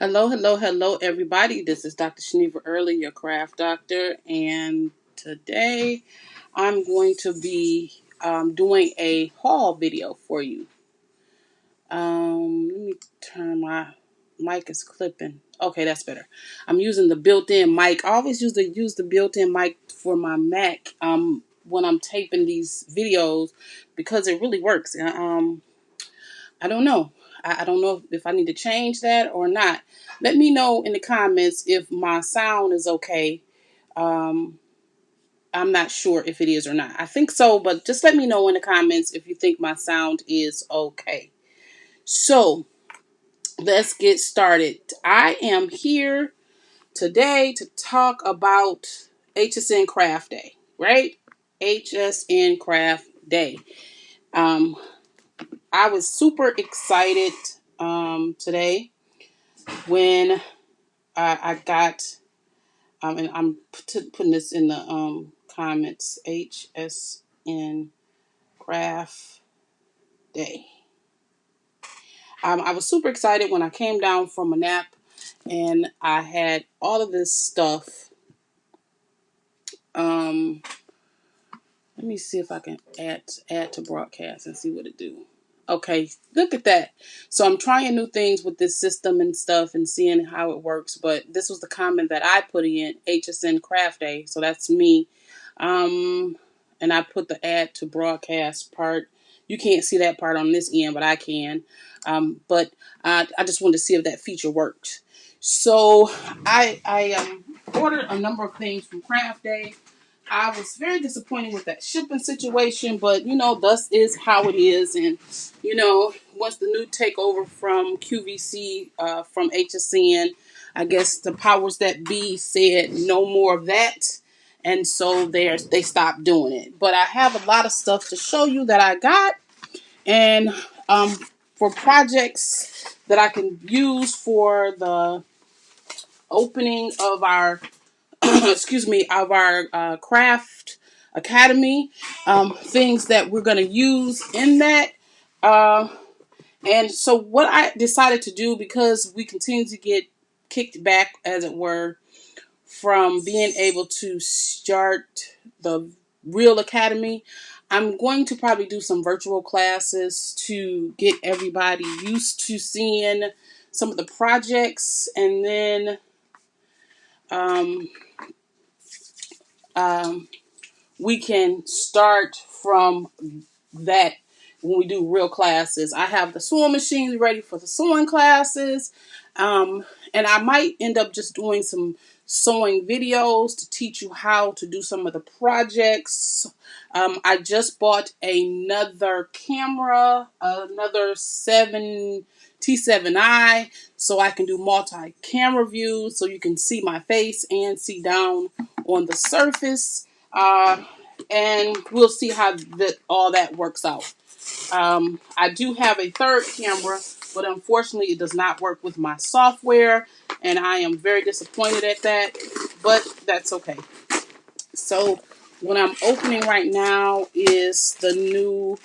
Hello, hello, hello, everybody. This is Dr. Shaniva Early, your craft doctor, and today I'm going to be doing a haul video for you. Let me turn my mic is clipping. Okay, that's better. I'm using the built-in mic. I always use the built-in mic for my Mac when I'm taping these videos because it really works. I don't know. I don't know if I need to change that or not. Let me know in the comments if my sound is okay. Um, I'm not sure if it is or not. I think so, but just let me know in the comments if you think my sound is okay. So let's get started. I am here today to talk about HSN Craft Day, right? HSN Craft Day. Um, I was super excited today when I got, and I'm putting this in the comments, HSN Craft Day. I was super excited when I came down from a nap and I had all of this stuff. Um, Let me see if I can add to broadcast and see what it do. Okay, look at that. So I'm trying new things with this system and stuff and seeing how it works. But this was the comment that I put in HSN Craft Day. So that's me. And I put the add to broadcast part. You can't see that part on this end, but I can. But I just wanted to see if that feature worked. So I ordered a number of things from Craft Day. I was very disappointed with that shipping situation, but thus is how it is. And once the new takeover from QVC from HSN, I guess the powers that be said no more of that, and so they stopped doing it. But I have a lot of stuff to show you that I got, and for projects that I can use for the opening of our excuse me, of our craft academy, things that we're going to use in that. Uh, and so what I decided to do, because we continue to get kicked back, as it were, from being able to start the real academy, I'm going to probably do some virtual classes to get everybody used to seeing some of the projects, and then um, um, we can start from that when we do real classes. I have the sewing machines ready for the sewing classes. And I might end up just doing some sewing videos to teach you how to do some of the projects. I just bought another camera, another T7i, so I can do multi-camera views so you can see my face and see down on the surface. And we'll see how all that works out. I do have a third camera, but unfortunately it does not work with my software, and I am very disappointed at that, but that's okay. So what I'm opening right now is the new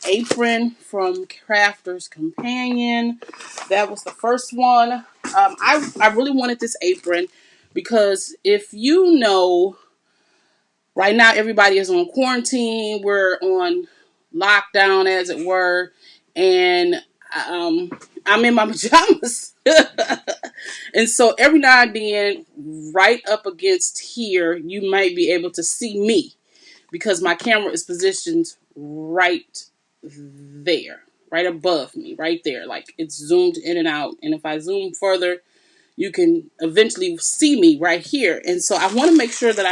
apron from Crafter's Companion. That was the first one. I really wanted this apron because if you know, right now everybody is on quarantine. We're on lockdown, as it were, and I'm in my pajamas. And so every now and then, right up against here, you might be able to see me because my camera is positioned right there, right above me, right there. Like it's zoomed in and out. And if I zoom further, you can eventually see me right here. And so I want to make sure that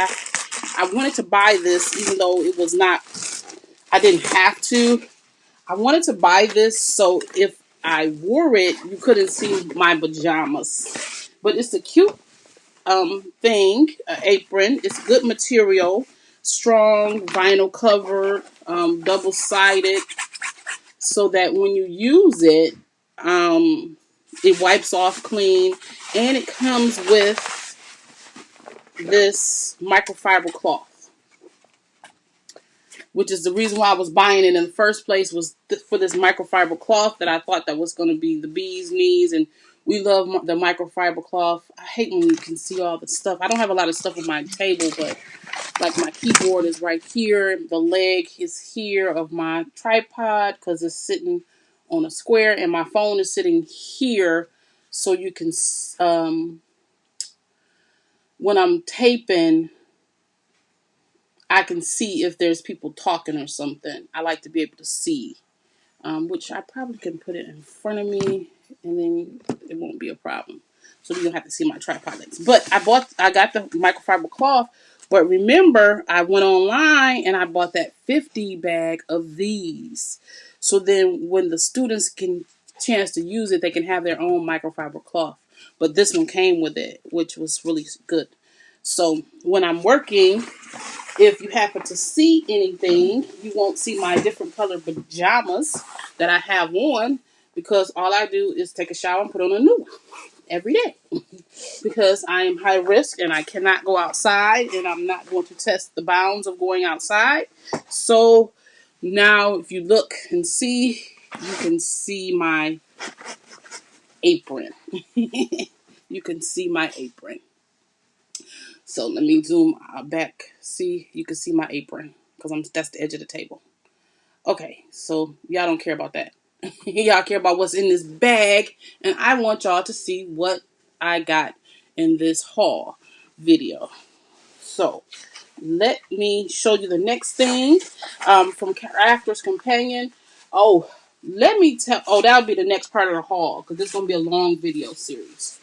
I wanted to buy this, even though it was not, I didn't have to. I wanted to buy this so if I wore it, you couldn't see my pajamas. But it's a cute thing, apron. It's good material, strong vinyl cover, double-sided, so that when you use it, it wipes off clean, and it comes with this microfiber cloth. which is the reason why I was buying it in the first place, was for this microfiber cloth that I thought that was going to be the bee's knees. And we love the microfiber cloth. I hate when you can see all the stuff. I don't have a lot of stuff on my table, but like my keyboard is right here. The leg is here of my tripod because it's sitting on a square, and my phone is sitting here, so you can, when I'm taping, I can see if there's people talking or something. I like to be able to see, which I probably can put it in front of me, and then it won't be a problem. So you don't have to see my tripod legs. But I got the microfiber cloth. But remember, I went online and I bought that 50 bag of these. So then when the students can chance to use it, they can have their own microfiber cloth. But this one came with it, which was really good. So when I'm working, if you happen to see anything, you won't see my different color pajamas that I have on, because all I do is take a shower and put on a new one every day. Because I am high risk and I cannot go outside, and I'm not going to test the bounds of going outside. So now if you look and see, you can see my apron. You can see my apron. So let me zoom back. See, you can see my apron because that's the edge of the table. Okay, so y'all don't care about that. Y'all care about what's in this bag, and I want y'all to see what I got in this haul video. So let me show you the next thing from Crafter's Companion. Oh, let me tell. Oh, that'll be the next part of the haul because this is gonna be a long video series.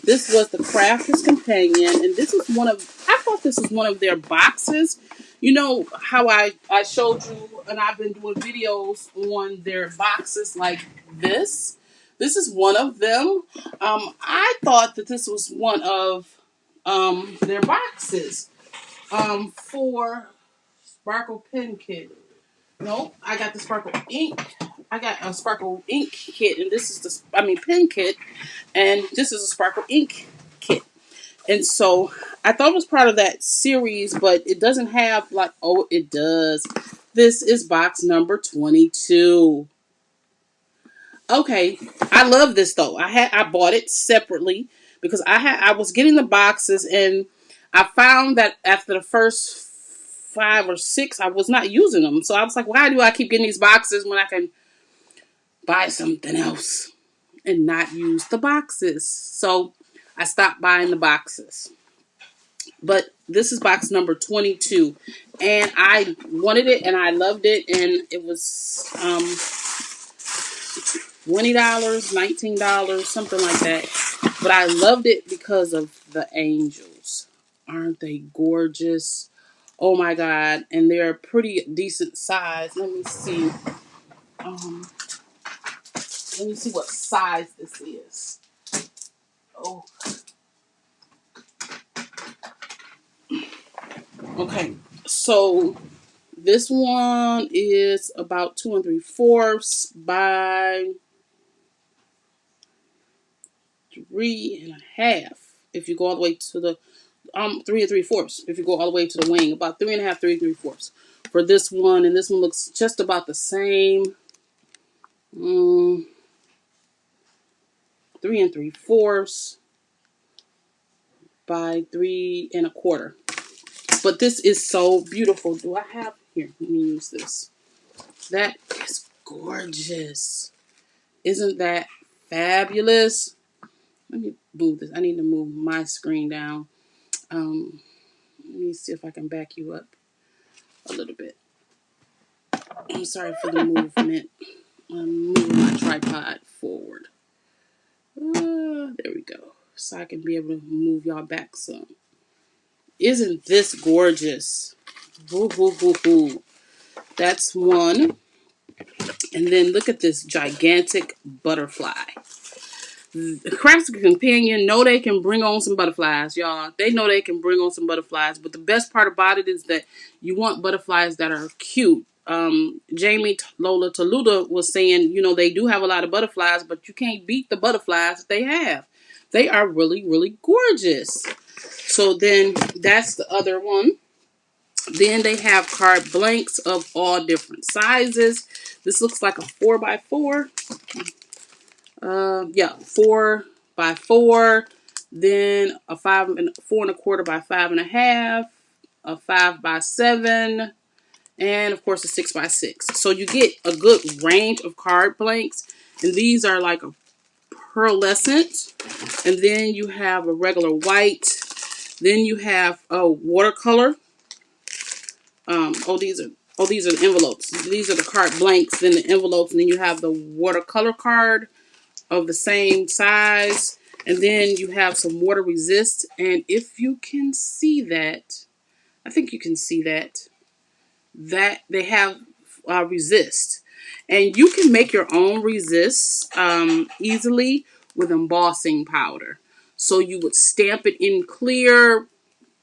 This was the Crafter's Companion, and this is I thought this was one of their boxes. You know how I showed you, and I've been doing videos on their boxes like this. This is one of them. I thought that this was one of their boxes for Sparkle Pen Kit. No, I got the Sparkle Ink. I got a Sparkle Ink kit, and this is pen kit, and this is a Sparkle Ink kit. And so I thought it was part of that series, but it doesn't have oh, it does. This is box number 22. Okay, I love this though. I bought it separately because I was getting the boxes, and I found that after the first 5 or 6, I was not using them. So I was like, why do I keep getting these boxes when I can buy something else and not use the boxes? So I stopped buying the boxes. But this is box number 22, and I wanted it and I loved it, and it was $20, $19, something like that. But I loved it because of the angels. Aren't they gorgeous? Oh my God. And they're a pretty decent size. Let me see. Let me see what size this is. Oh. Okay. So this one is about 2 3/4 by 3.5. If you go all the way to the 3 3/4. If you go all the way to the wing, about 3.5, 3 3/4 for this one, and this one looks just about the same. 3 3/4 by 3 1/4. But this is so beautiful. Do I have here? Let me use this. That is gorgeous. Isn't that fabulous? Let me move this. I need to move my screen down. Let me see if I can back you up a little bit. I'm sorry for the movement. I'm moving my tripod forward. There we go. So I can be able to move y'all back some. Isn't this gorgeous? Woo, woo, woo, woo. That's one. And then look at this gigantic butterfly. The Crafter's Companion know they can bring on some butterflies, y'all. They know they can bring on some butterflies. But the best part about it is that you want butterflies that are cute. Jamie Lola Taluda was saying, you know, they do have a lot of butterflies, but you can't beat the butterflies that they have. They are really, really gorgeous. So then that's the other one. Then they have card blanks of all different sizes. This looks like a 4x4. Yeah, 4x4. Then a 4 1/4 by 5 1/2. A 5x7. And of course a 6x6. So you get a good range of card blanks. And these are like a pearlescent. And then you have a regular white. Then you have a watercolor. These are the envelopes. These are the card blanks, then the envelopes, and then you have the watercolor card of the same size, and then you have some water resist. And if you can see that, I think you can see that they have resist, and you can make your own resist easily with embossing powder. So you would stamp it in clear.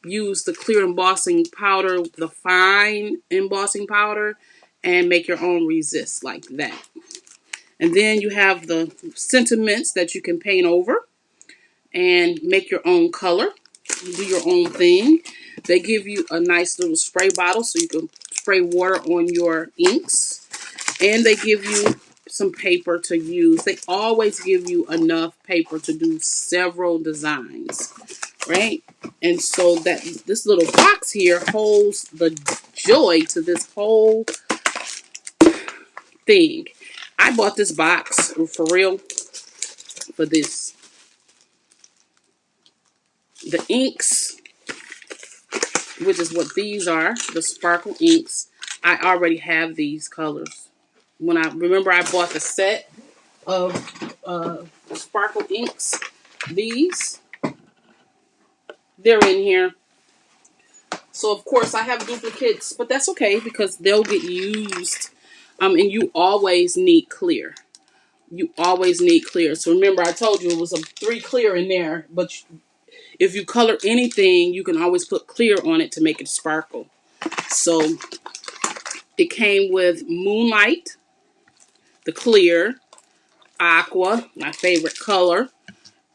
Use the clear embossing powder, the fine embossing powder, and make your own resist like that. And then you have the sentiments that you can paint over and make your own color. Do your own thing. They give you a nice little spray bottle so you can spray water on your inks. And they give you some paper to use. They always give you enough paper to do several designs. Right? And so that this little box here holds the joy to this whole thing. I bought this box for real for this. The inks, which is what these are, the sparkle inks. I already have these colors. When I bought the set of sparkle inks. These, they're in here. So, of course, I have duplicates, but that's okay because they'll get used. And you always need clear. You always need clear. So, remember, I told you it was a 3 clear in there. But if you color anything, you can always put clear on it to make it sparkle. So, it came with Moonlight, the clear, Aqua, my favorite color,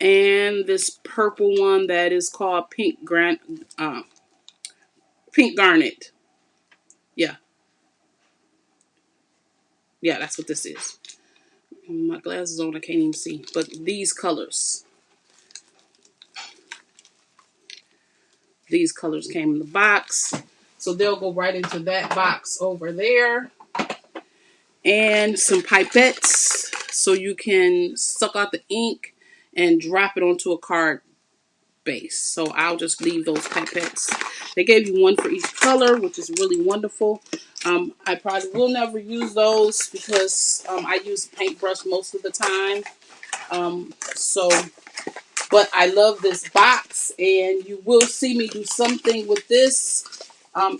and this purple one that is called Pink Garnet. Yeah, that's what this is. My glasses on, I can't even see. But these colors came in the box. So they'll go right into that box over there. And some pipettes so you can suck out the ink and drop it onto a card base. So I'll just leave those pipettes. They gave you one for each color, which is really wonderful. I probably will never use those because I use a paintbrush most of the time. But I love this box, and you will see me do something with this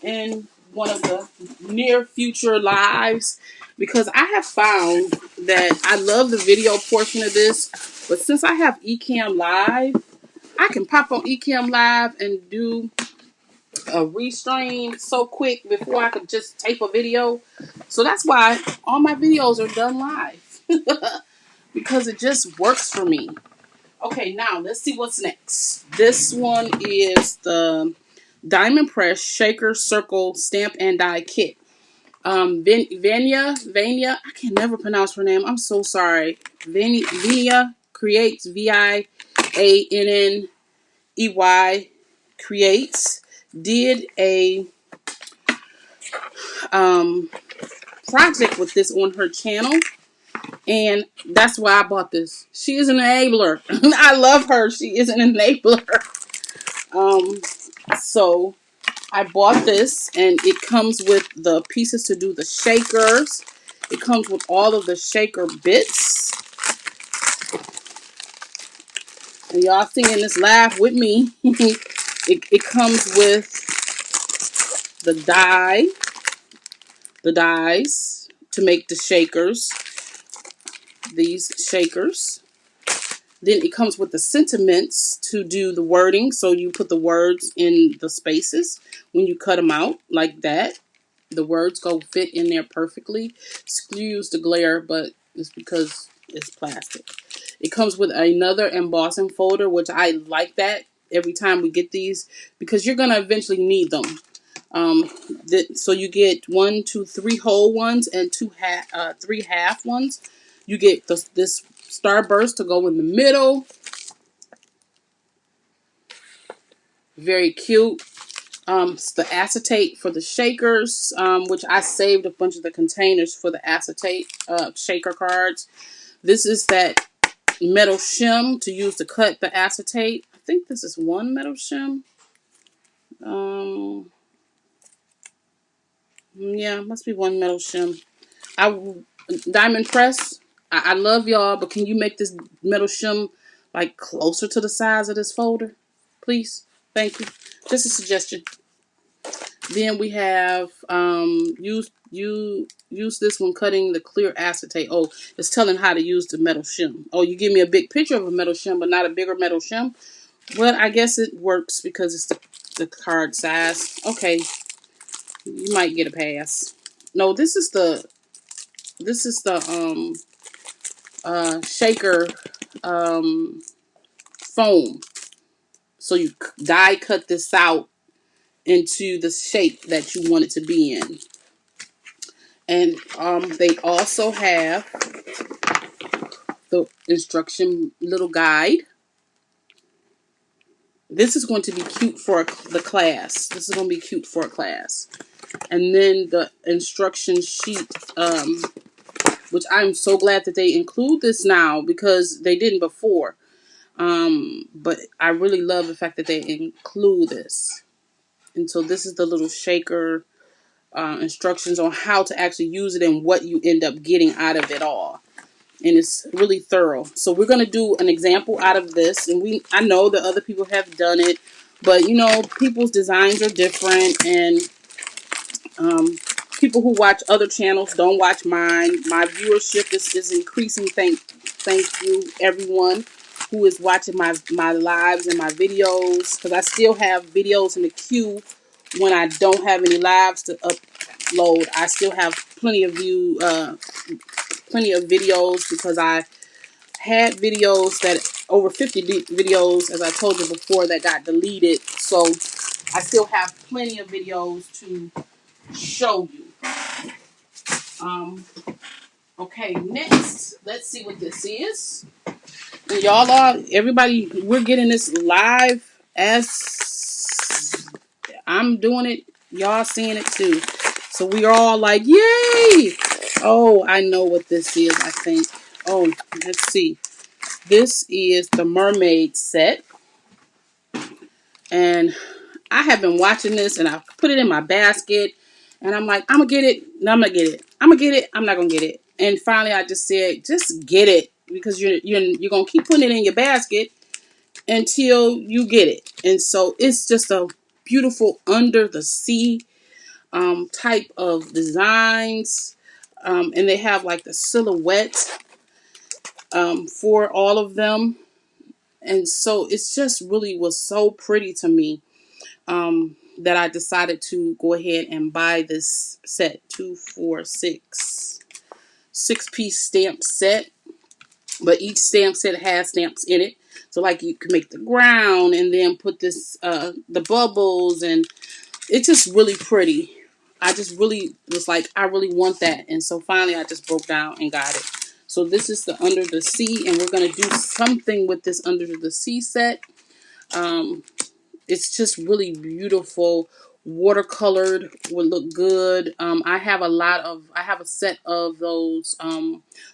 in one of the near future lives, because I have found that I love the video portion of this, but since I have Ecamm Live, I can pop on Ecamm Live and do a restream so quick before I could just tape a video. So that's why all my videos are done live because it just works for me. Okay, now let's see what's next. This one is the Diamond Press Shaker Circle Stamp and Die Kit. Vania, I can never pronounce her name. I'm so sorry. Vania Creates, VIANNEY Creates, did a project with this on her channel. And that's why I bought this. She is an enabler. I love her. She is an enabler. So I bought this, and it comes with the pieces to do the shakers. It comes with all of the shaker bits. And y'all seeing this live with me. It comes with the dies to make the shakers. These shakers. Then it comes with the sentiments to do the wording. So you put the words in the spaces when you cut them out like that. The words go fit in there perfectly. Excuse the glare, but it's because it's plastic. It comes with another embossing folder, which I like that every time we get these because you're going to eventually need them. So you get 1, 2, 3 whole ones and 3 half ones. You get this starburst to go in the middle. Very cute. It's the acetate for the shakers, which I saved a bunch of the containers for the acetate shaker cards. This is that metal shim to use to cut the acetate. I think this is one metal shim. Yeah, must be one metal shim. Diamond press. I love y'all, but can you make this metal shim like closer to the size of this folder, please? Thank you. Just a suggestion. Then we have use this when cutting the clear acetate. Oh, it's telling how to use the metal shim. Oh, you give me a big picture of a metal shim, but not a bigger metal shim. Well, I guess it works because it's the card size. Okay, you might get a pass. No, this is the shaker foam. So you die cut this out into the shape that you want it to be in. And they also have the instruction little guide. This is going to be cute for the class. This is going to be cute for a class. And then the instruction sheet, which I'm so glad that they include this now because they didn't before. But I really love the fact that they include this. And so this is the little shaker instructions on how to actually use it and what you end up getting out of it all. And it's really thorough. So we're going to do an example out of this. And I know that other people have done it. But, you know, people's designs are different. And people who watch other channels don't watch mine. My viewership is increasing. Thank you, everyone who is watching my lives and my videos. Because I still have videos in the queue when I don't have any lives to upload. I still have plenty of videos because I had videos that over 50 videos, as I told you before, that got deleted. So I still have plenty of videos to show you. Okay, next, let's see what this is. And everybody, we're getting this live as I'm doing it. Y'all seeing it too. So we are all like, yay! Oh, I know what this is, I think. Oh, let's see. This is the mermaid set. And I have been watching this and I put it in my basket. And I'm like, I'm going to get it. No, I'm going to get it. I'm going to get it. I'm not going to get it. And finally I just said, just get it. Because you're going to keep putting it in your basket until you get it. And so it's just a beautiful under the sea type of designs. And they have like the silhouette for all of them. And so it's just really was so pretty to me that I decided to go ahead and buy this set. 2, 4, 6. 6-piece stamp set. But each stamp set has stamps in it. So like you can make the ground and then put this, the bubbles, and it's just really pretty. I just really was like, I really want that. And so finally I just broke down and got it. So this is the Under the Sea, and we're going to do something with this Under the Sea set. It's just really beautiful. Watercolored would look good. I have a set of those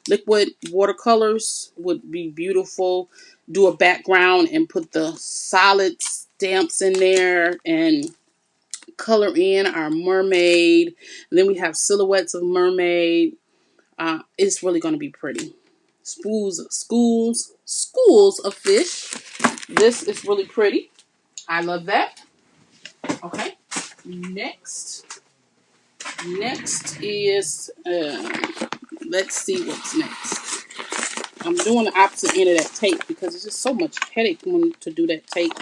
liquid watercolors would be beautiful. Do a background and put the solid stamps in there and color in our mermaid. And then we have silhouettes of mermaid. It's really going to be pretty. Schools of fish. This is really pretty. I love that. Okay. Next is, let's see what's next. I'm doing the opposite end of that tape because it's just so much headache to do that tape.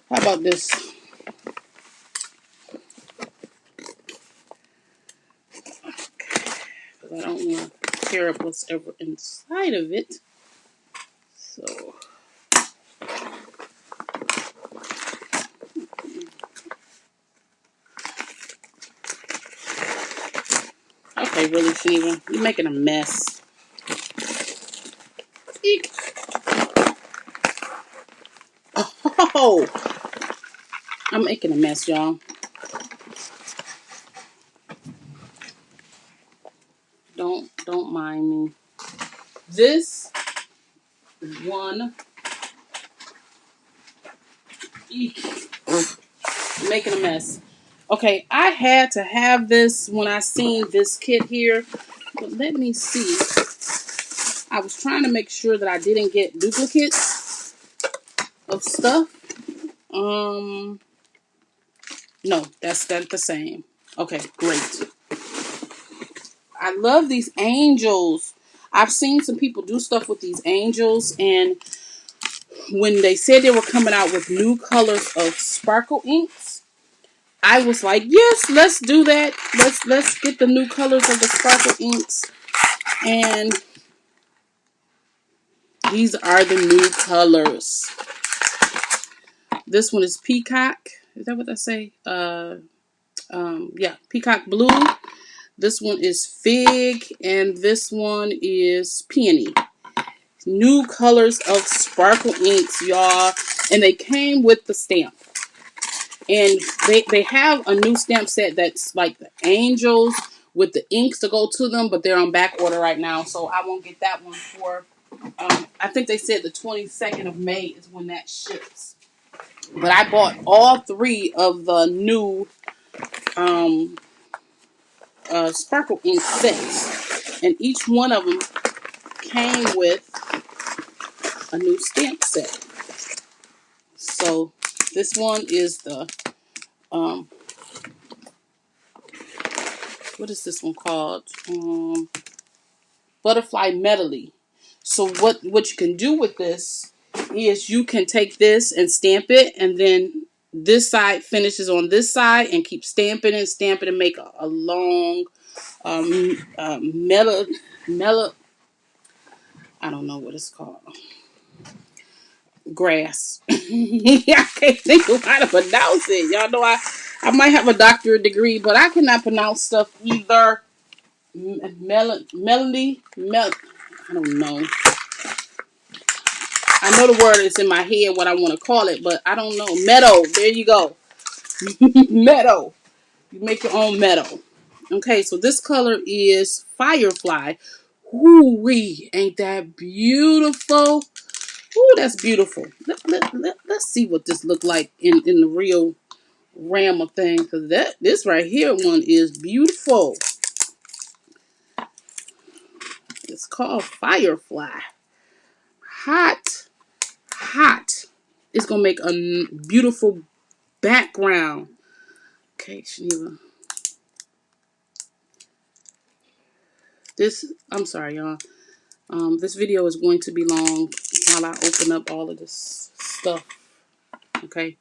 How about this? Because I don't want to tear up what's ever inside of it. So, Okay, really, Shaniva? You're making a mess. Eek. Oh, I'm making a mess, y'all. Don't mind me. This one, eek, making a mess. Okay, I had to have this when I seen this kit here, but let me see. I was trying to make sure that I didn't get duplicates of stuff. No, that's the same. Okay, great. I love these angels. I've seen some people do stuff with these angels, and when they said they were coming out with new colors of sparkle inks, I was like, yes, let's do that. Let's get the new colors of the sparkle inks. And these are the new colors. This one is peacock. Is that what I say? Yeah, peacock blue. This one is fig, and this one is peony. New colors of sparkle inks, y'all, and they came with the stamp. And they have a new stamp set that's like the angels with the inks to go to them, but they're on back order right now, so I won't get that one for. I think they said the 22nd of May is when that ships. But I bought all three of the new sparkle ink sets, and each one of them came with a new stamp set. So this one is the what is this one called? Butterfly Medley. So what you can do with this is you can take this and stamp it, and then this side finishes on this side, and keep stamping and make a long mellow. I don't know what it's called. Grass. I can't think of how to pronounce it. Y'all know I might have a doctorate degree, but I cannot pronounce stuff either. Melody. I don't know. I know the word is in my head what I want to call it, but I don't know. Meadow. There you go. Meadow. You make your own meadow. Okay, so this color is Firefly. Ooh-wee. Ain't that beautiful? Ooh, that's beautiful. Let's see what this look like in the real ram of thing. Because this right here one is beautiful. It's called Firefly. Hot. It's going to make a beautiful background. Okay, Shaniva. I'm sorry, y'all. This video is going to be long while I open up all of this stuff. Okay.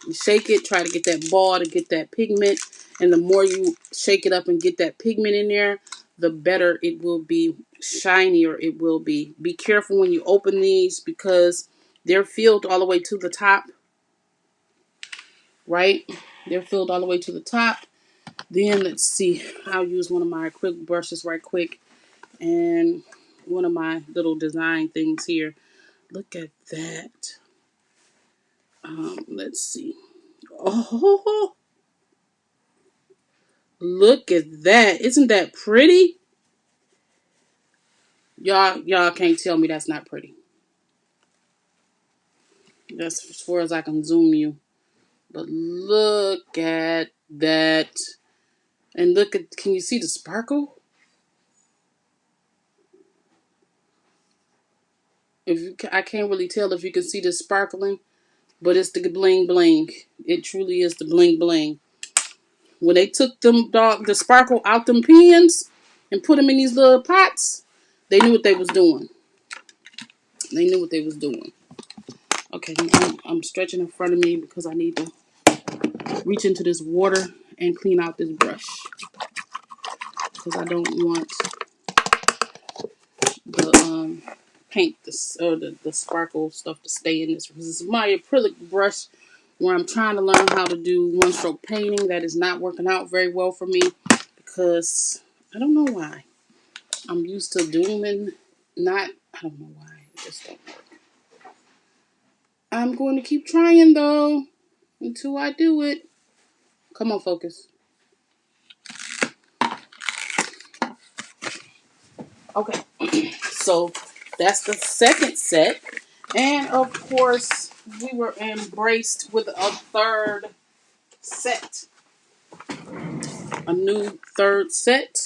You shake it, try to get that ball to get that pigment. And the more you shake it up and get that pigment in there, the better it will be, shinier it will be. Be careful when you open these because they're filled all the way to the top. Right? They're filled all the way to the top. Then let's see. I'll use one of my acrylic brushes right quick. And one of my little design things here. Look at that. Let's see. Oh, look at that. Isn't that pretty? Y'all can't tell me that's not pretty. That's as far as I can zoom you. But look at that. And look at, can you see the sparkle? I can't really tell if you can see the sparkling, but it's the bling bling. It truly is the bling bling. When they took the sparkle out them pens and put them in these little pots, they knew what they was doing. They knew what they was doing. Okay, I'm stretching in front of me because I need to reach into this water and clean out this brush. Because I don't want the paint or the sparkle stuff to stay in this. This is my acrylic brush where I'm trying to learn how to do one stroke painting. That is not working out very well for me because I don't know why. I'm used to doing not. I don't know why. It just don't work. I'm going to keep trying though until I do it. Come on, focus. Okay. So that's the second set. And of course, we were embraced with a third set. A new third set.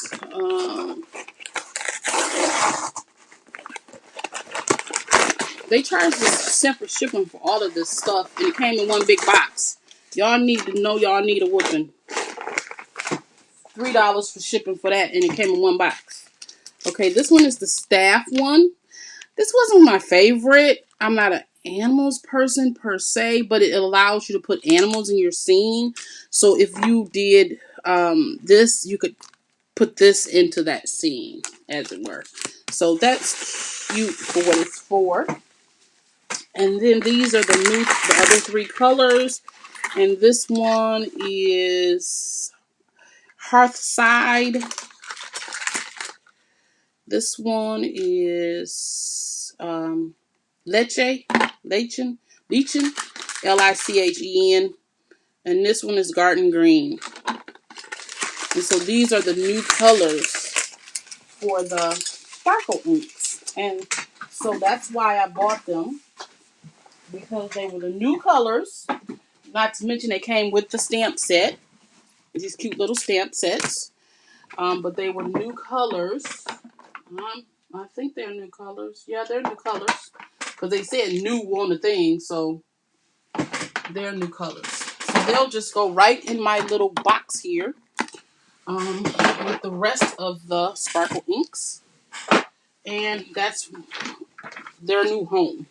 They charged us separate shipping for all of this stuff, and it came in one big box. Y'all need to know y'all need a whooping. $3 for shipping for that, and it came in one box. Okay, this one is the staff one. This wasn't my favorite. I'm not an animals person per se, but it allows you to put animals in your scene. So if you did this, you could put this into that scene, as it were. So that's cute for what it's for. And then these are the other three colors. And this one is Hearthside. This one is Lichen, Lichen, and this one is Garden Green. And so these are the new colors for the sparkle inks. And so that's why I bought them, because they were the new colors. Not to mention they came with the stamp set. These cute little stamp sets. But they were new colors. I think they're new colors. Yeah, they're new colors. Because they said new on the thing, so they're new colors. So they'll just go right in my little box here. With the rest of the sparkle inks. And that's their new home.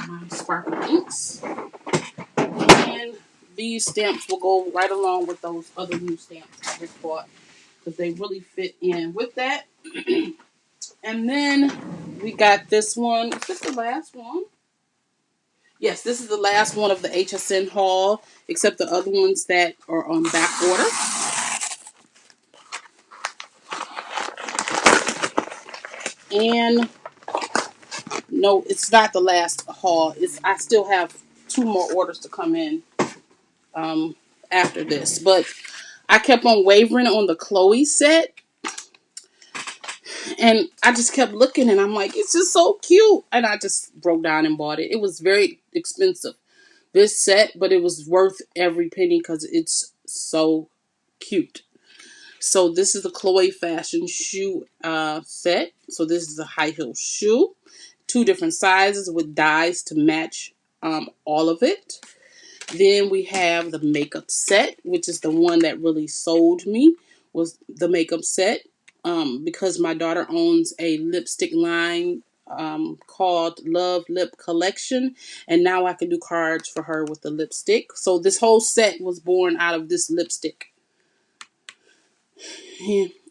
My sparkle inks. And these stamps will go right along with those other new stamps I just bought, because they really fit in with that. And then we got this one. Is this the last one? Yes, this is the last one of the HSN haul, except the other ones that are on back order. And no, it's not the last haul. I still have 2 more orders to come in after this. But I kept on wavering on the Chloe set. And I just kept looking, and I'm like, it's just so cute. And I just broke down and bought it. It was very expensive, this set, but it was worth every penny because it's so cute. So this is the Chloe fashion shoe set. So this is a high heel shoe. 2 different sizes with dies to match all of it. Then we have the makeup set, which is the one that really sold me, was the makeup set. Because my daughter owns a lipstick line called Love Lip Collection, and now I can do cards for her with the lipstick. So this whole set was born out of this lipstick.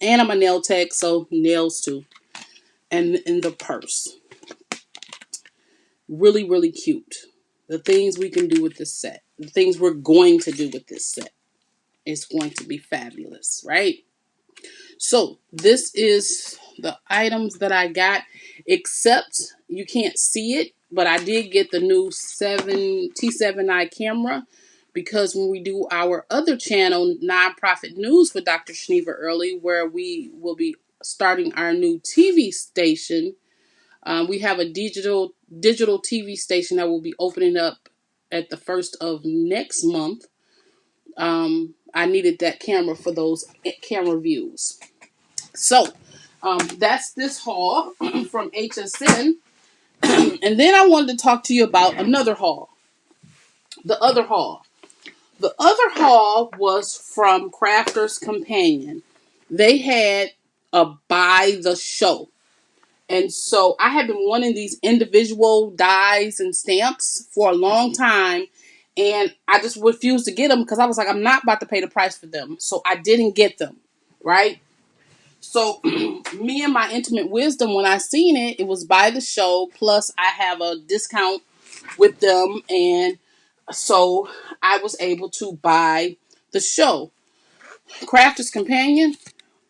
And I'm a nail tech, so nails too. And in the purse. Really, really cute. The things we can do with this set. The things we're going to do with this set is going to be fabulous, right? So this is the items that I got, except you can't see it, but I did get the new T7i camera, because when we do our other channel, Nonprofit News with Dr. Schneever Early, where we will be starting our new TV station, we have a digital TV station that will be opening up at the 1st of next month. I needed that camera for those camera views. So, that's this haul from HSN. And then I wanted to talk to you about another haul. The other haul. The other haul was from Crafter's Companion. They had a buy the show. And so I have been wanting these individual dies and stamps for a long time. And I just refused to get them because I was like, I'm not about to pay the price for them. So I didn't get them. Right? So me and my intimate wisdom, when I seen it, it was by the show. Plus I have a discount with them. And So I was able to buy the show, Crafter's Companion,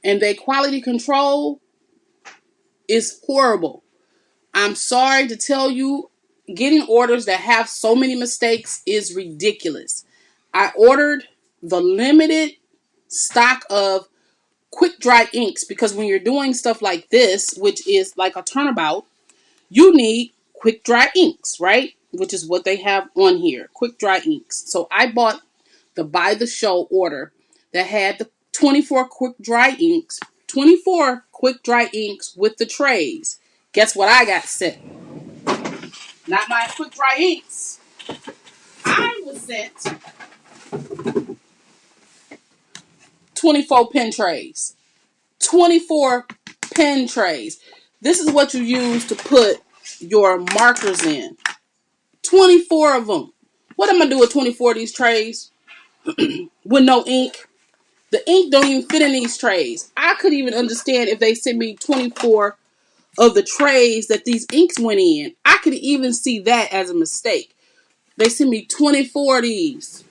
and their quality control is horrible. I'm sorry to tell you, getting orders that have so many mistakes is ridiculous. I ordered the limited stock of quick dry inks because when you're doing stuff like this, which is like a turnabout, you need quick dry inks, right? Which is what they have on here, quick dry inks. So I bought the by the show order that had the 24 quick dry inks, 24 quick dry inks with the trays. Guess what I got sent? Not my quick dry inks. I was sent 24 pen trays. 24 pen trays. This is what you use to put your markers in. 24 of them. What am I doing with 24 of these trays with no ink? The ink don't even fit in these trays. I could even understand if they sent me 24 of the trays that these inks went in. I could even see that as a mistake. They sent me 24 of these.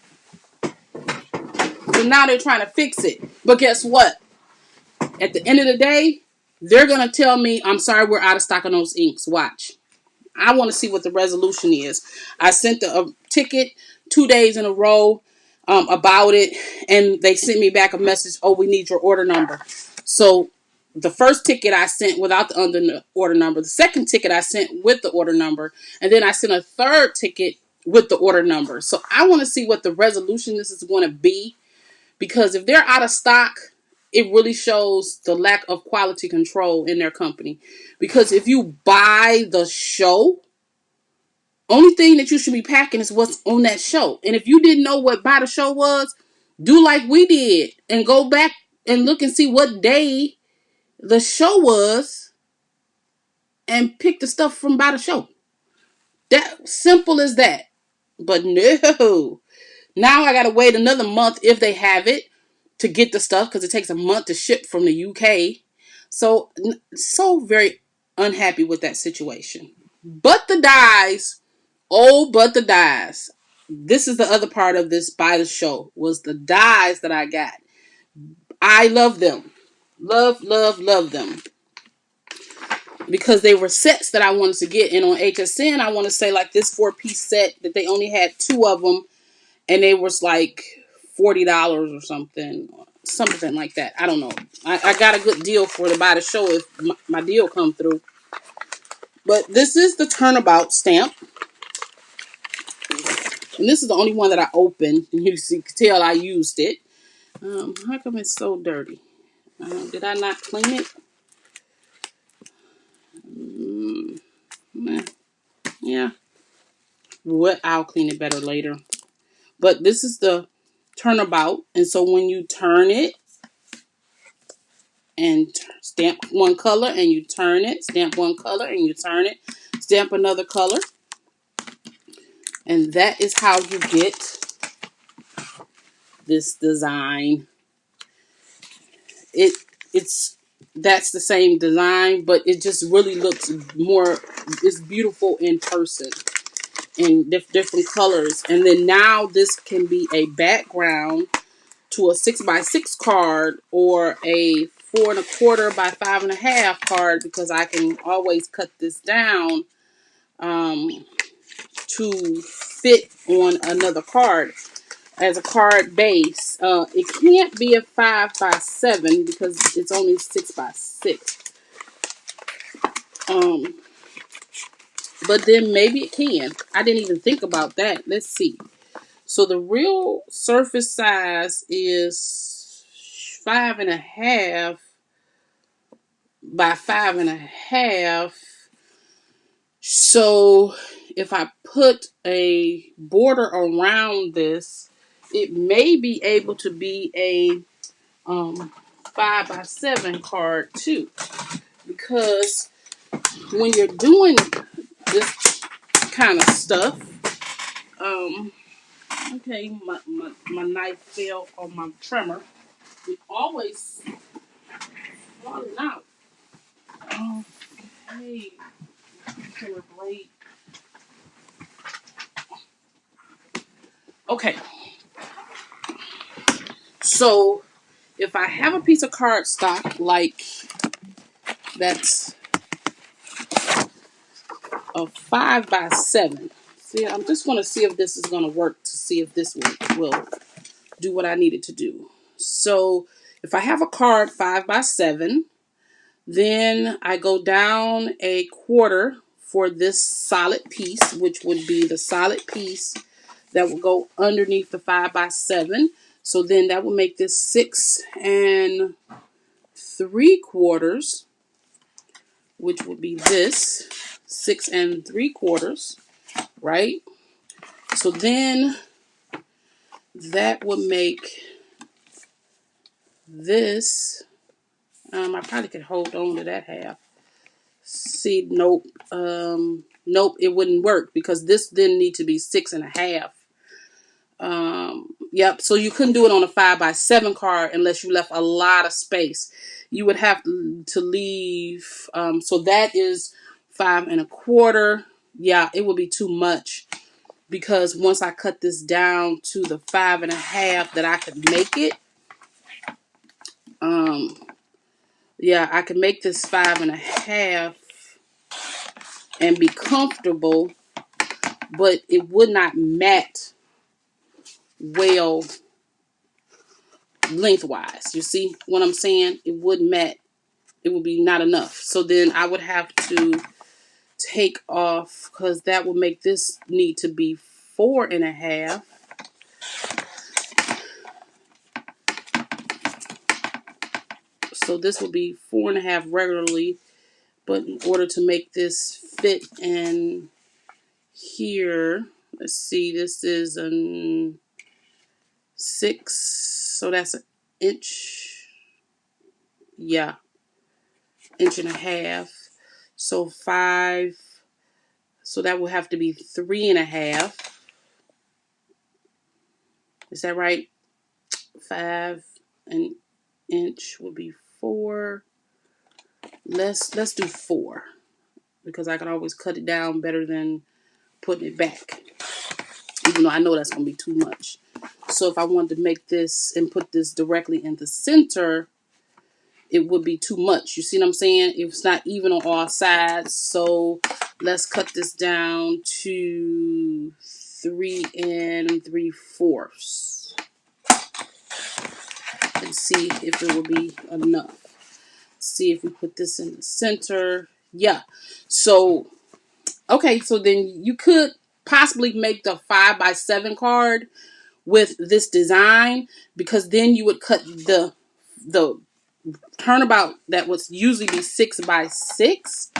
So now they're trying to fix it. But guess what? At the end of the day, they're going to tell me, I'm sorry, we're out of stock on those inks. Watch. I want to see what the resolution is. I sent a ticket 2 days in a row about it, and they sent me back a message, oh, we need your order number. So the first ticket I sent without the order number. The second ticket I sent with the order number. And then I sent a third ticket with the order number. So I want to see what the resolution this is going to be. Because if they're out of stock, it really shows the lack of quality control in their company. Because if you buy the show, only thing that you should be packing is what's on that show. And if you didn't know what buy the show was, do like we did and go back and look and see what day the show was and pick the stuff from by the show. That simple as that. But no. Now I gotta wait another month if they have it to get the stuff because it takes a month to ship from the UK. So very unhappy with that situation. But the dyes, oh, but the dyes. This is the other part of this buy the show was the dyes that I got. I love them. Love, love, love them. Because they were sets that I wanted to get. And on HSN, I want to say like this 4-piece set that they only had 2 of them. And they was like $40 or something like that. I don't know. I got a good deal for to buy the show if my deal come through. But this is the turnabout stamp. And this is the only one that I opened. And you can tell I used it. How come it's so dirty? Did I not clean it? Yeah. What? I'll clean it better later. But this is the turnabout. And so when you turn it and stamp one color and you turn it, stamp one color and you turn it, stamp another color. And that is how you get this design. It's that's the same design, but it just really looks more, it's beautiful in person in different colors. And then now this can be a background to a 6x6 card or a 4 1/4 by 5.5 card because I can always cut this down to fit on another card as a card base. It can't be a 5x7 because it's only 6x6. But then maybe it can. I didn't even think about that. Let's see. So the real surface size is 5.5 by 5.5. So if I put a border around this, it may be able to be a 5x7 card too. Because when you're doing this kind of stuff, okay, my knife fell on my trimmer. It always falling out. Okay, trimmer blade. Okay, so if I have a piece of cardstock like that's a 5x7, see, I'm just going to see if this is going to work to see if this will do what I need it to do. So if I have a card 5x7, then I go down a quarter for this solid piece, which would be the solid piece that will go underneath the 5x7. So then that will make this 6 3/4, which would be this 6 3/4, right? So then that would make this. I probably could hold on to that half. See, nope. Nope, it wouldn't work because this then need to be 6 1/2. Yep, so you couldn't do it on a 5x7 card unless you left a lot of space. You would have to leave, so that is 5 1/4. Yeah, it would be too much because once I cut this down to the 5 1/2 that I could make it, yeah, I could make this 5 1/2 and be comfortable, but it would not mat well lengthwise. You see what I'm saying? It wouldn't mat. It would be not enough. So then I would have to take off because that would make this need to be 4 1/2. So this would be 4 1/2 regularly, but in order to make this fit in here, let's see, this is a 6, so that's an inch. Yeah, 1.5 inches. So 5, so that will have to be 3 1/2. Is that right? 5 an inch would be 4. Let's do 4 because I can always cut it down better than putting it back. Even though I know that's going to be too much. So if I wanted to make this and put this directly in the center, it would be too much. You see what I'm saying? It's not even on all sides. So let's cut this down to 3 3/4 and see if it will be enough. See if we put this in the center. Yeah. So, okay. So then you could possibly make the 5x7 card with this design because then you would cut the turnabout that would usually be 6x6.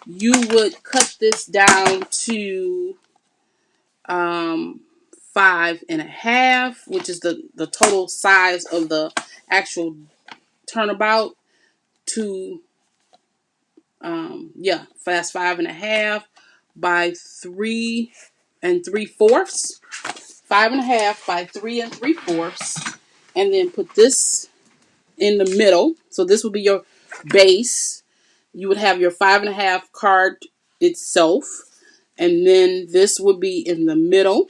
You would cut this down to 5 1/2, which is the total size of the actual turnabout. To yeah, that's 5 1/2 by 3 3/4. 5 1/2 by 3 3/4, and then put this in the middle. So this would be your base. You would have your 5 1/2 card itself, and then this would be in the middle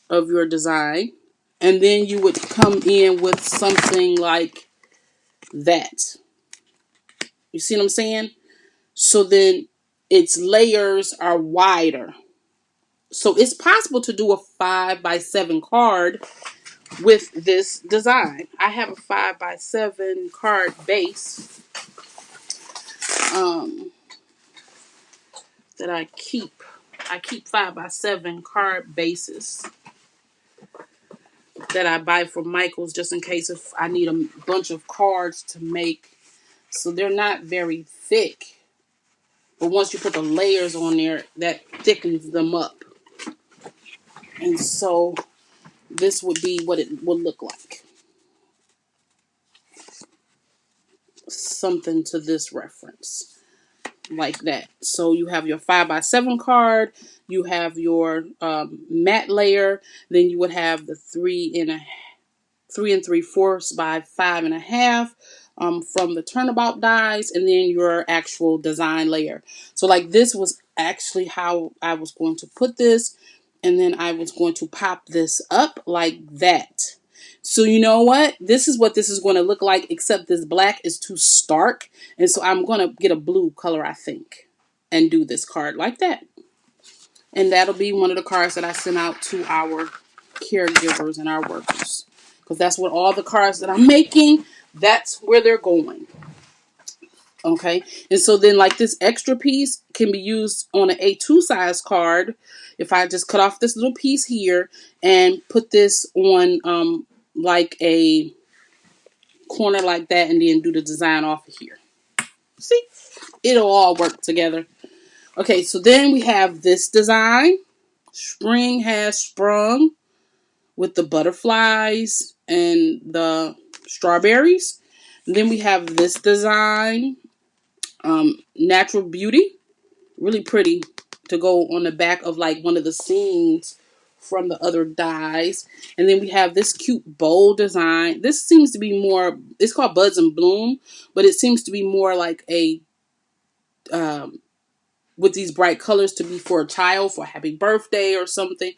of your design, and then you would come in with something like that. You see what I'm saying? So then its layers are wider. So it's possible to do a 5x7 card with this design. I have a 5x7 card base that I keep. I keep 5x7 card bases that I buy from Michael's just in case if I need a bunch of cards to make. So they're not very thick. But once you put the layers on there, that thickens them up. And so this would be what it would look like. Something to this reference. Like that. So you have your 5x7 card. You have your matte layer. Then you would have the 3 3/4 by 5 1/2 from the turnabout dies, and then your actual design layer. So like this was actually how I was going to put this. And then I was going to pop this up like that. So you know what? This is what this is going to look like, except this black is too stark. And so I'm going to get a blue color, I think, and do this card like that. And that'll be one of the cards that I send out to our caregivers and our workers. Because that's what all the cards that I'm making, that's where they're going. Okay, and so then like this extra piece can be used on an A2 size card. If I just cut off this little piece here and put this on like a corner like that, and then do the design off of here. See, it'll all work together. Okay, so then we have this design. Spring has sprung with the butterflies and the strawberries. And then we have this design, Natural Beauty. Really pretty to go on the back of like one of the scenes from the other dies. And then we have this cute bowl design. This seems to be more, it's called Buds and Bloom, but it seems to be more like a, with these bright colors to be for a child for a happy birthday or something.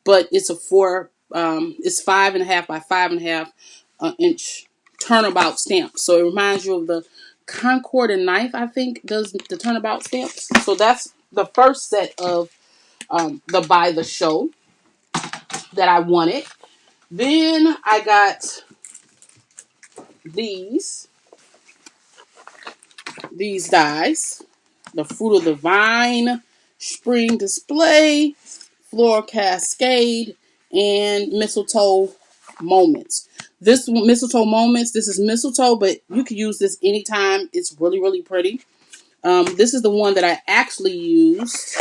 But it's it's 5.5 by 5.5 inch turnabout stamp. So it reminds you of the Concord and Knife, I think, does the turnabout stamps. So that's the first set of the By the Show that I wanted. Then I got these dies. The Fruit of the Vine, Spring Display, Floral Cascade, and Mistletoe Moments. This Mistletoe Moments, this is mistletoe, but you can use this anytime. It's really, really pretty. This is the one that I actually used.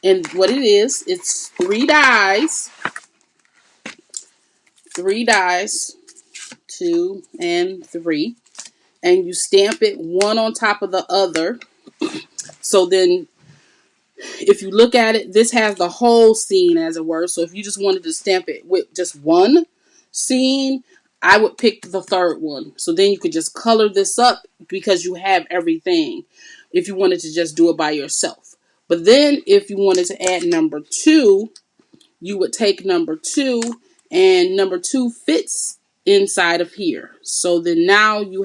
And what it is, it's 3 dies. 3 dies, 2 and 3. And you stamp it one on top of the other. So then if you look at it, this has the whole scene as it were. So if you just wanted to stamp it with just one scene, I would pick the third one. So then you could just color this up because you have everything. If you wanted to just do it by yourself. But then if you wanted to add number 2, you would take number 2, and number 2 fits inside of here. So then now you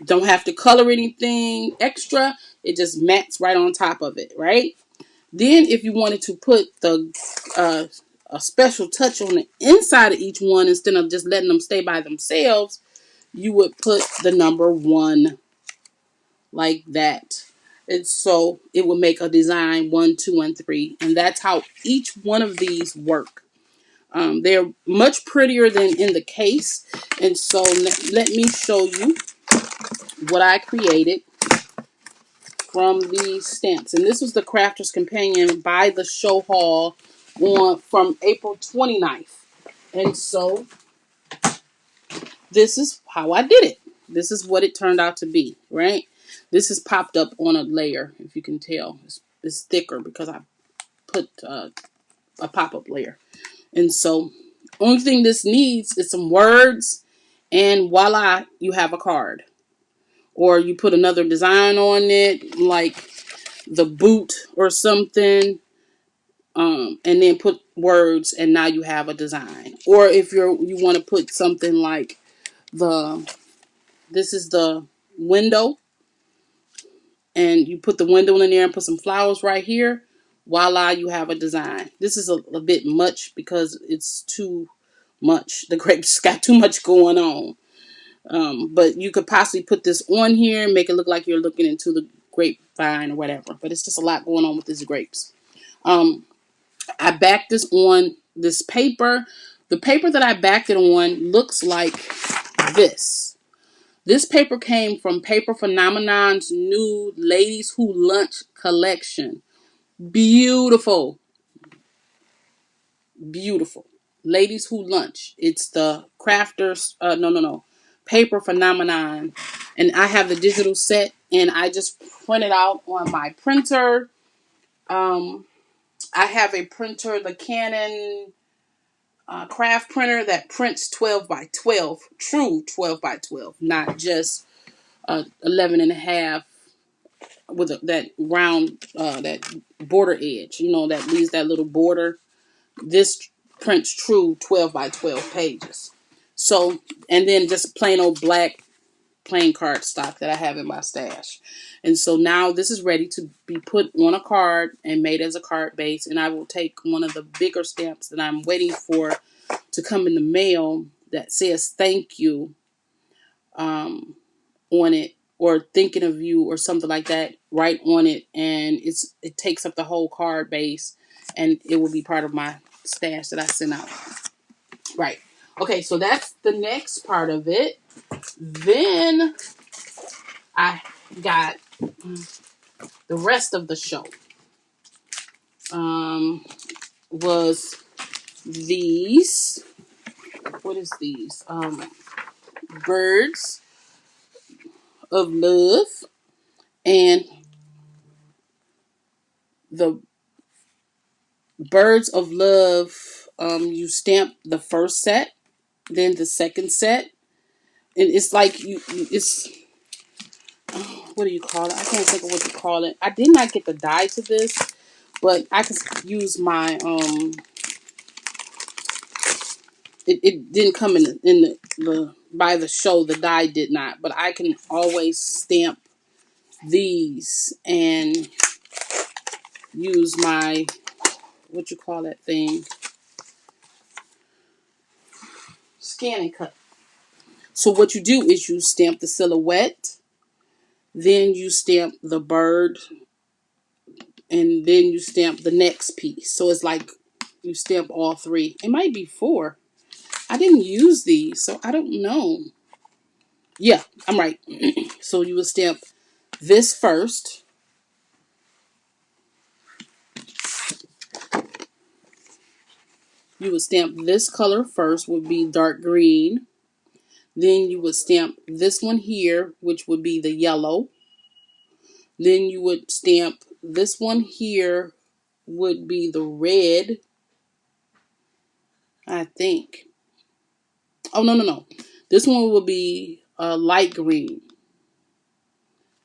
don't have to color anything extra. It just mats right on top of it, right? Then if you wanted to put a special touch on the inside of each one instead of just letting them stay by themselves, you would put the number 1 like that. And so it will make a design 1, 2, and 3. And that's how each one of these work. They're much prettier than in the case. And so let me show you what I created from these stamps. And this was the Crafter's Companion by the Show Hall from April 29th. And so this is how I did it. This is what it turned out to be, right? This is popped up on a layer, if you can tell. It's thicker because I put a pop-up layer. And so only thing this needs is some words, and voila, you have a card. Or you put another design on it, like the boot or something, and then put words, and now you have a design. Or if you want to put something like this is the window, and you put the window in there and put some flowers right here, voila, you have a design. This is a bit much because it's too much. The grapes got too much going on. But you could possibly put this on here and make it look like you're looking into the grapevine or whatever. But it's just a lot going on with these grapes. I backed this on this paper. The paper that I backed it on looks like this. This paper came from Paper Phenomenon's new Ladies Who Lunch collection. Beautiful. Beautiful. Ladies Who Lunch. It's the Crafters, Paper Phenomenon. And I have the digital set, and I just printed out on my printer. I have a printer, the Canon craft printer that prints 12 by 12, true 12 by 12, not just 11 and a half with that round, that border edge, that leaves that little border. This prints true 12 by 12 pages. So, and then just plain old black plain cardstock that I have in my stash. And so now this is ready to be put on a card and made as a card base. And I will take one of the bigger stamps that I'm waiting for to come in the mail that says thank you on it, or thinking of you, or something like that, right on it. And it takes up the whole card base, and it will be part of my stash that I send out. Right. Okay, so that's the next part of it. Then I got the rest of the show. Was these, what is these? Birds of Love. And the Birds of Love, you stamp the first set, then the second set. And it's like it's, what do you call it? I can't think of what you call it. I did not get the die to this, but I could use my It didn't come in the by the show. The die did not, but I can always stamp these and use my, what you call that thing, scan and cut. So what you do is you stamp the silhouette, then you stamp the bird, and then you stamp the next piece. So it's like you stamp all three. It might be four. I didn't use these, so I don't know. Yeah, I'm right. So you will stamp this first. You would stamp this color first, would be dark green. Then you would stamp this one here, which would be the yellow. Then you would stamp this one here, would be the red, I think. Oh, no. This one will be a light green,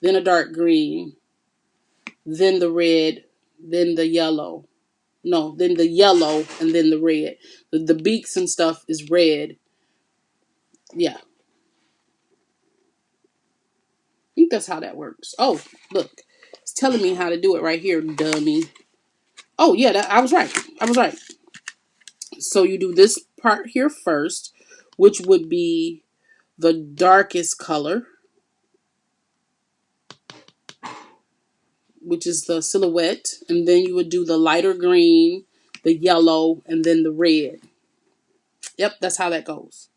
then a dark green, then the red, then the yellow. No, then the yellow, and then the red. The beaks and stuff is red. Yeah. I think that's how that works. Oh, look. It's telling me how to do it right here, dummy. Oh, yeah, I was right. I was right. So you do this part here first, which would be the darkest color, which is the silhouette. And then you would do the lighter green, the yellow, and then the red. Yep, that's how that goes.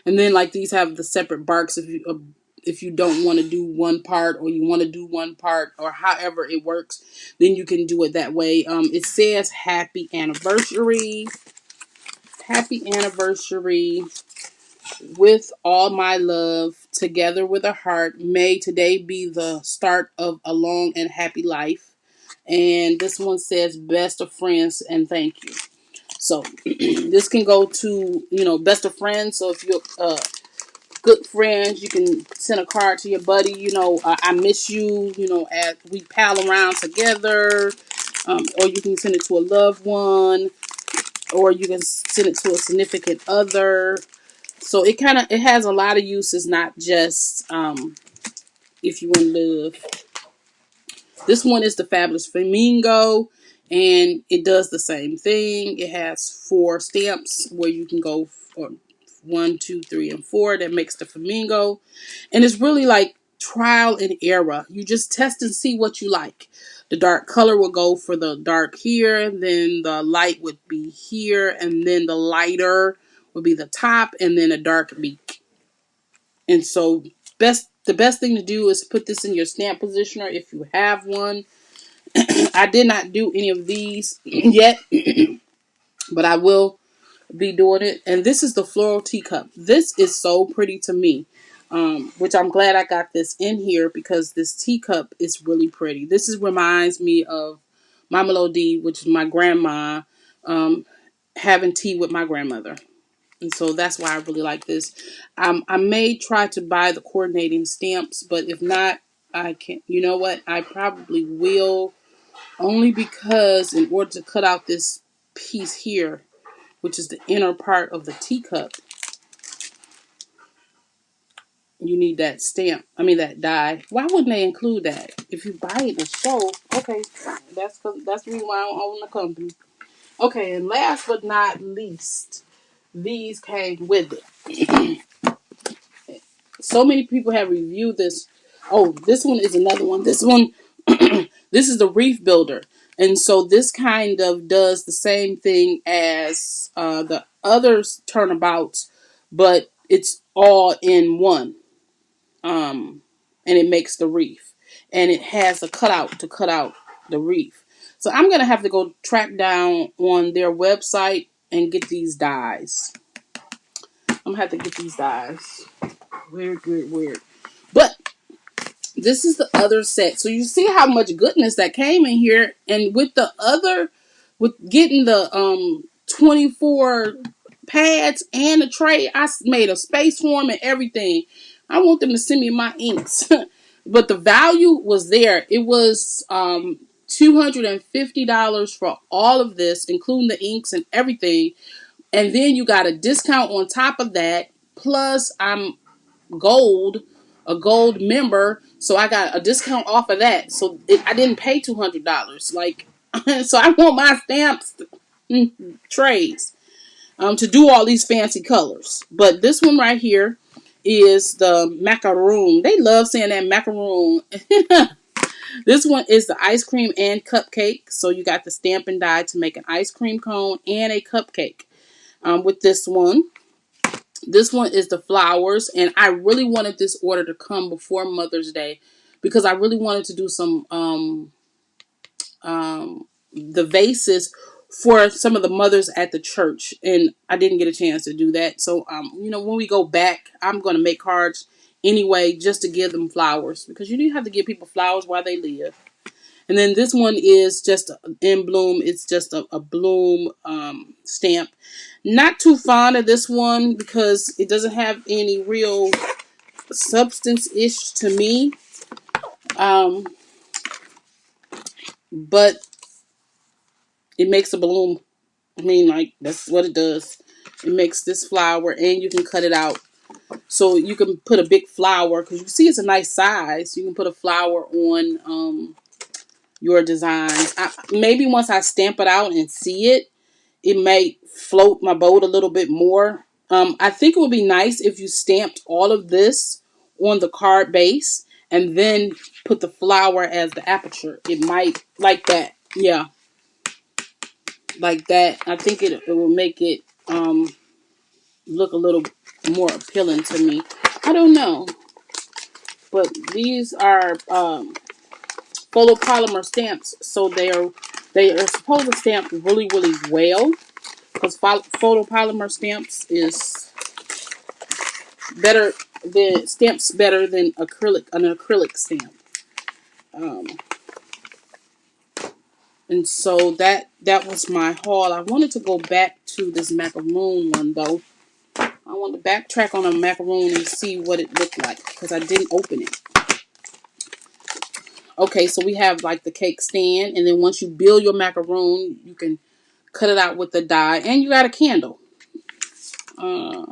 And then like these have the separate barks if you don't want to do one part, or you want to do one part, or however it works, then you can do it that way. It says happy anniversary. Happy anniversary. With all my love, together with a heart. May today be the start of a long and happy life. And this one says best of friends and thank you. So this can go to, best of friends. So if you're good friends, you can send a card to your buddy. I miss you, as we pal around together. Or you can send it to a loved one, or you can send it to a significant other. So it has a lot of uses, not just if you in love. This one is the Fabulous Flamingo, and it does the same thing. It has 4 stamps where you can go for 1, 2, 3, and 4. That makes the flamingo, and it's really like trial and error. You just test and see what you like. The dark color will go for the dark here, then the light would be here, and then the lighter would be the top, and then a dark beak. And so the best thing to do is put this in your stamp positioner if you have one. I did not do any of these yet, but I will be doing it. And this is the floral teacup. This is so pretty to me, which I'm glad I got this in here, because this teacup is really pretty. Reminds me of my Melody, which is my grandma, having tea with my grandmother. And so that's why I really like this. I may try to buy the coordinating stamps, but if not, I can't, you know what? I probably will, only because in order to cut out this piece here, which is the inner part of the teacup, you need that stamp. I mean that die. Why wouldn't they include that? If you buy it in a show, okay, that's the reason why I don't own the company. Okay, and last but not least, these came with it. So many people have reviewed this. Oh, this one is another one. This one, this is the Reef Builder. And so this kind of does the same thing as the other turnabouts, but it's all in one. And it makes the reef. And it has a cutout to cut out the reef. So I'm going to have to go track down on their website and get these dies. I'm going to have to get these dies. Weird. But this is the other set. So you see how much goodness that came in here. And with the other, with getting the 24 pads and a tray, I made a space for them and everything. I want them to send me my inks. But the value was there. It was $250 for all of this, including the inks and everything. And then you got a discount on top of that. Plus, I'm a gold member, so I got a discount off of that. So I didn't pay $200. Like, so I want my stamps trays to do all these fancy colors. But this one right here is the macaroon. They love saying that macaroon. This one is the ice cream and cupcake. So you got the stamp and die to make an ice cream cone and a cupcake. With this one. This one is the flowers, and I really wanted this order to come before Mother's Day because I really wanted to do some the vases for some of the mothers at the church, and I didn't get a chance to do that. So when we go back, I'm going to make cards anyway just to give them flowers, because you do have to give people flowers while they live. And then this one is just in bloom. It's just a bloom stamp. Not too fond of this one because it doesn't have any real substance-ish to me. But it makes a bloom. I mean, like, that's what it does. It makes this flower, and you can cut it out. So you can put a big flower, because you see it's a nice size. You can put a flower on your designs. Maybe once I stamp it out and see it, it may float my boat a little bit more. I think it would be nice if you stamped all of this on the card base and then put the flower as the aperture. It might, like that. Yeah. Like that. I think it will make it look a little more appealing to me. I don't know. But these are photopolymer stamps. So they are supposed to stamp really, really well. Because photopolymer stamps is better than an acrylic stamp. And so that was my haul. I wanted to go back to this macaroon one though. I want to backtrack on a macaroon and see what it looked like, because I didn't open it. Okay, so we have like the cake stand, and then once you build your macaroon, you can cut it out with the die, and you got a candle.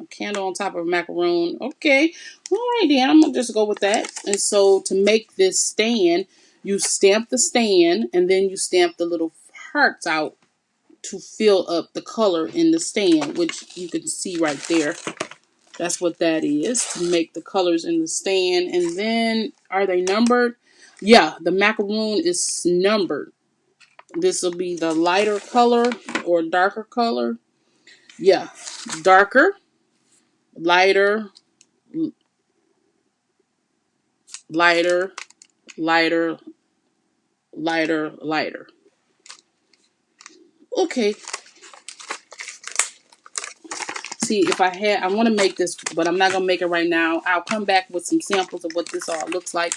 Candle on top of a macaroon. Okay. Alright then, I'm going to just go with that. And so to make this stand, you stamp the stand, and then you stamp the little hearts out to fill up the color in the stand, which you can see right there. That's what that is, to make the colors in the stand. And then, are they numbered? Yeah, the macaroon is numbered. This will be the lighter color or darker color. Yeah, darker. Lighter, lighter, lighter, lighter. Okay. See, if I want to make this, but I'm not going to make it right now. I'll come back with some samples of what this all looks like,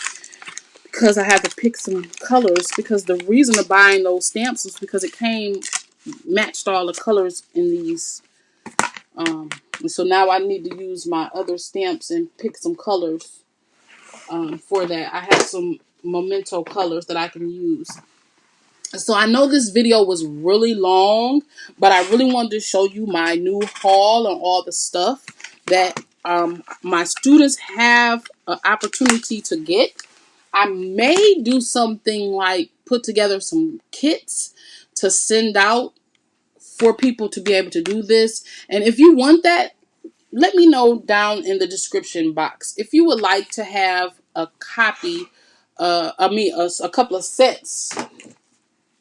because I had to pick some colors, because the reason of buying those stamps was because it matched all the colors in these. And so now I need to use my other stamps and pick some colors for that. I have some memento colors that I can use. So I know this video was really long, but I really wanted to show you my new haul and all the stuff that my students have an opportunity to get. I may do something like put together some kits to send out for people to be able to do this. And if you want that, let me know down in the description box. If you would like to have a copy, a couple of sets,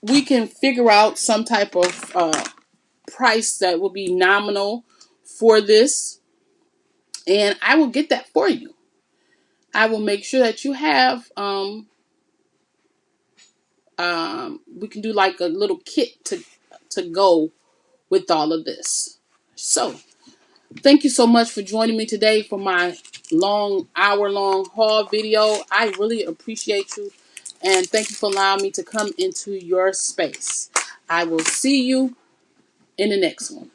we can figure out some type of price that will be nominal for this, and I will get that for you. I will make sure that you have we can do like a little kit to go with all of this. So thank you so much for joining me today for my hour-long haul video. I really appreciate you, and thank you for allowing me to come into your space. I will see you in the next one.